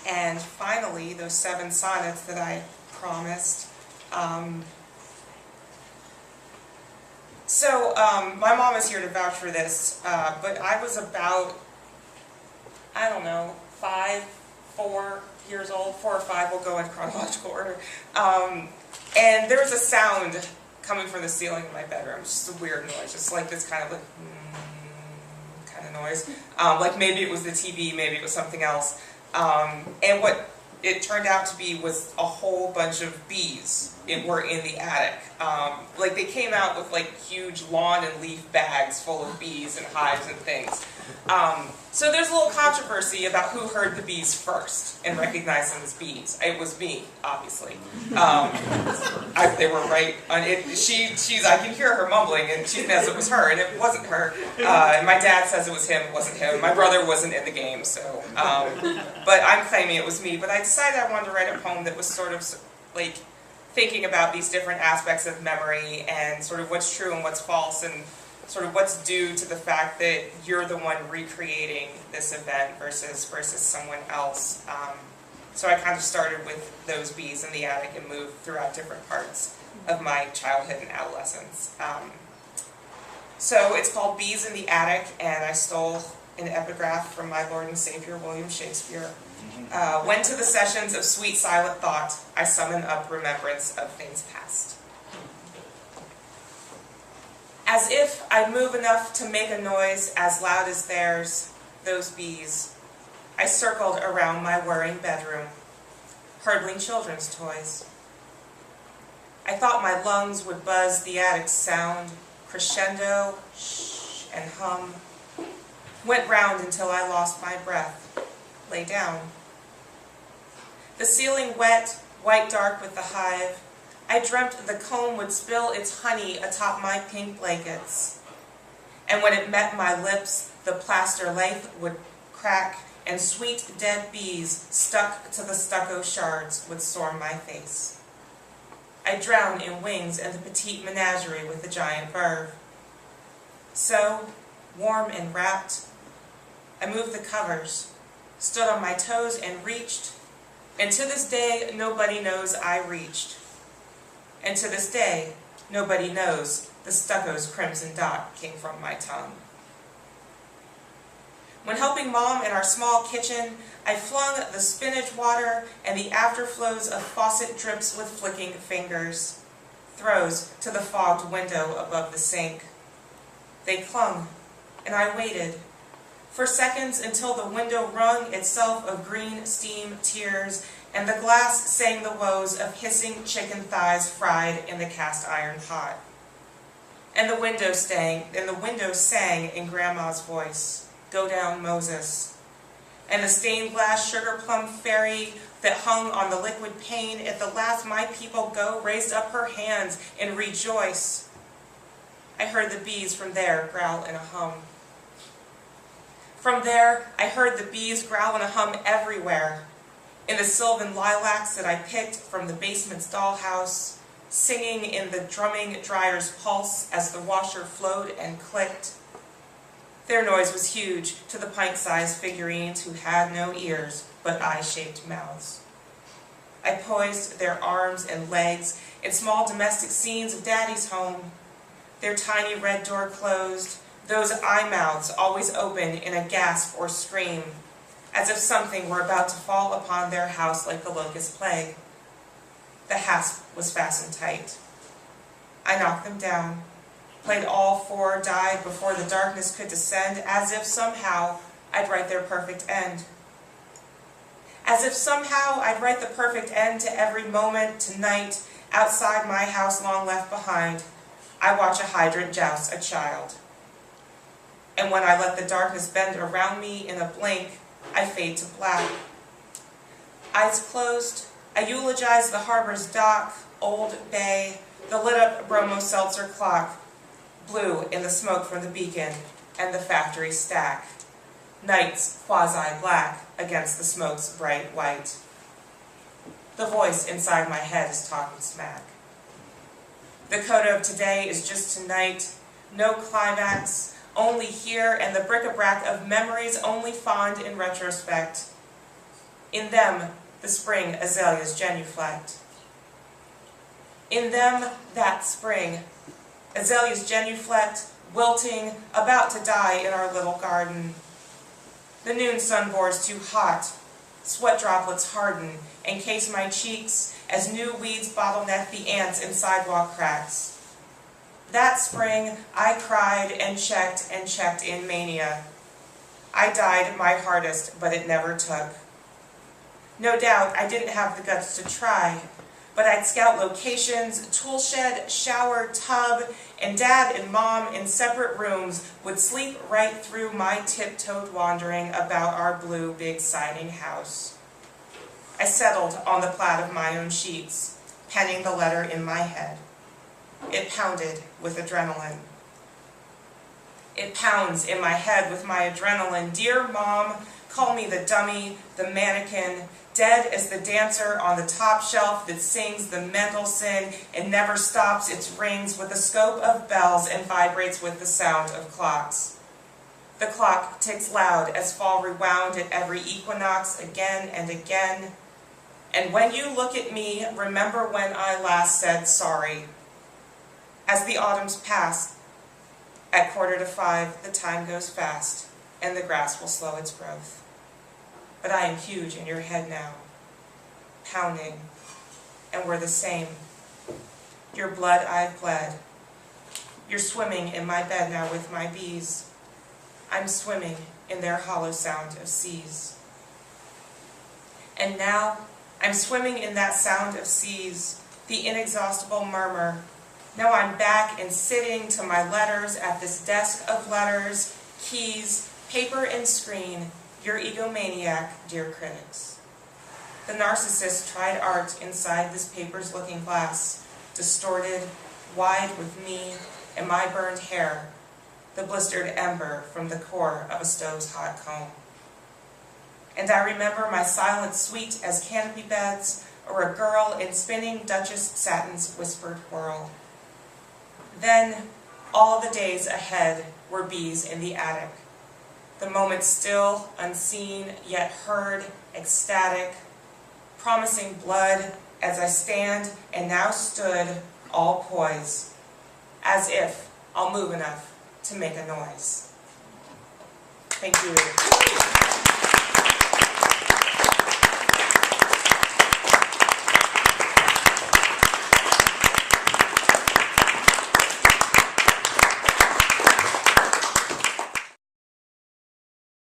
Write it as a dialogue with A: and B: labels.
A: And finally, those 7 sonnets that I promised. My mom is here to vouch for this, but I was about, I don't know, 4 years old, 4 or 5, we'll go in chronological order. And there was a sound coming from the ceiling of my bedroom, just a weird noise, just like this kind of like, kind of noise. Like maybe it was the TV, maybe it was something else. And what it turned out to be was a whole bunch of bees were in the attic. Like they came out with like huge lawn and leaf bags full of bees and hives and things. So there's a little controversy about who heard the bees first and recognized them as bees. It was me, obviously. They were right on it. I can hear her mumbling, and she says it was her, and it wasn't her. And my dad says it was him, it wasn't him. My brother wasn't in the game, so. But I'm claiming it was me. But I decided I wanted to write a poem that was sort of like thinking about these different aspects of memory and sort of what's true and what's false, and sort of what's due to the fact that you're the one recreating this event versus someone else. So I kind of started with those bees in the attic and moved throughout different parts of my childhood and adolescence. So it's called Bees in the Attic, and I stole an epigraph from my Lord and Savior, William Shakespeare. When to the sessions of sweet silent thought, I summon up remembrance of things past. As if I'd move enough to make a noise as loud as theirs, those bees, I circled around my whirring bedroom, hurdling children's toys. I thought my lungs would buzz the attic's sound, crescendo, shh, and hum. Went round until I lost my breath, lay down. The ceiling wet, white dark with the hive, I dreamt the comb would spill its honey atop my pink blankets. And when it met my lips, the plaster lath would crack, and sweet dead bees stuck to the stucco shards would sore my face. I drowned in wings and the petite menagerie with the giant verve. So, warm and wrapped, I moved the covers, stood on my toes and reached, and to this day nobody knows I reached. And to this day, nobody knows the stucco's crimson dot came from my tongue. When helping Mom in our small kitchen, I flung the spinach water and the afterflows of faucet drips with flicking fingers, throws to the fogged window above the sink. They clung, and I waited, for seconds until the window wrung itself of green steam tears, and the glass sang the woes of hissing chicken thighs fried in the cast iron pot. And the window sang in Grandma's voice, "Go down, Moses." And the stained glass sugar plum fairy that hung on the liquid pane, "At the last my people go," raised up her hands and rejoice. I heard the bees from there growl and a hum. From there, I heard the bees growl and a hum everywhere. In the sylvan lilacs that I picked from the basement's dollhouse, singing in the drumming dryer's pulse as the washer flowed and clicked. Their noise was huge to the pint-sized figurines who had no ears but eye-shaped mouths. I poised their arms and legs in small domestic scenes of Daddy's home, their tiny red door closed, those eye mouths always open in a gasp or scream, as if something were about to fall upon their house like the locust plague. The hasp was fastened tight. I knocked them down, played all 4 died before the darkness could descend, as if somehow I'd write their perfect end. As if somehow I'd write the perfect end to every moment tonight, outside my house long left behind, I watch a hydrant joust a child. And when I let the darkness bend around me in a blink, I fade to black. Eyes closed, I eulogize the harbor's dock, Old Bay, the lit-up bromo-seltzer clock, blue in the smoke from the beacon, and the factory stack. Nights quasi-black against the smoke's bright white. The voice inside my head is talking smack. The coda of today is just tonight, no climax, only here, and the bric-a-brac of memories only fond in retrospect. In them, the spring azaleas genuflect. In them, that spring, azaleas genuflect, wilting, about to die in our little garden. The noon sun bores too hot. Sweat droplets harden, encase my cheeks as new weeds bottleneck the ants in sidewalk cracks. That spring, I cried and checked in mania. I died my hardest, but it never took. No doubt I didn't have the guts to try, but I'd scout locations, tool shed, shower, tub, and Dad and Mom in separate rooms would sleep right through my tiptoed wandering about our blue big siding house. I settled on the plaid of my own sheets, penning the letter in my head. It pounded with adrenaline. It pounds in my head with my adrenaline. Dear Mom, call me the dummy, the mannequin, dead as the dancer on the top shelf that sings the Mendelssohn and never stops its rings with the scope of bells and vibrates with the sound of clocks. The clock ticks loud as fall rewound at every equinox again and again. And when you look at me, remember when I last said sorry. As the autumns pass, at 4:45, the time goes fast, and the grass will slow its growth. But I am huge in your head now, pounding, and we're the same. Your blood I've bled. You're swimming in my bed now with my bees. I'm swimming in their hollow sound of seas. And now, I'm swimming in that sound of seas, the inexhaustible murmur. Now I'm back and sitting to my letters at this desk of letters, keys, paper and screen, your egomaniac, dear critics. The narcissist tried art inside this paper's looking glass, distorted, wide with me and my burned hair, the blistered ember from the core of a stove's hot comb. And I remember my silence sweet as canopy beds, or a girl in spinning Duchess satin's whispered whirl. Then, all the days ahead were bees in the attic. The moment still, unseen, yet heard, ecstatic, promising blood as I stand and now stood, all poised, as if I'll move enough to make a noise. Thank you.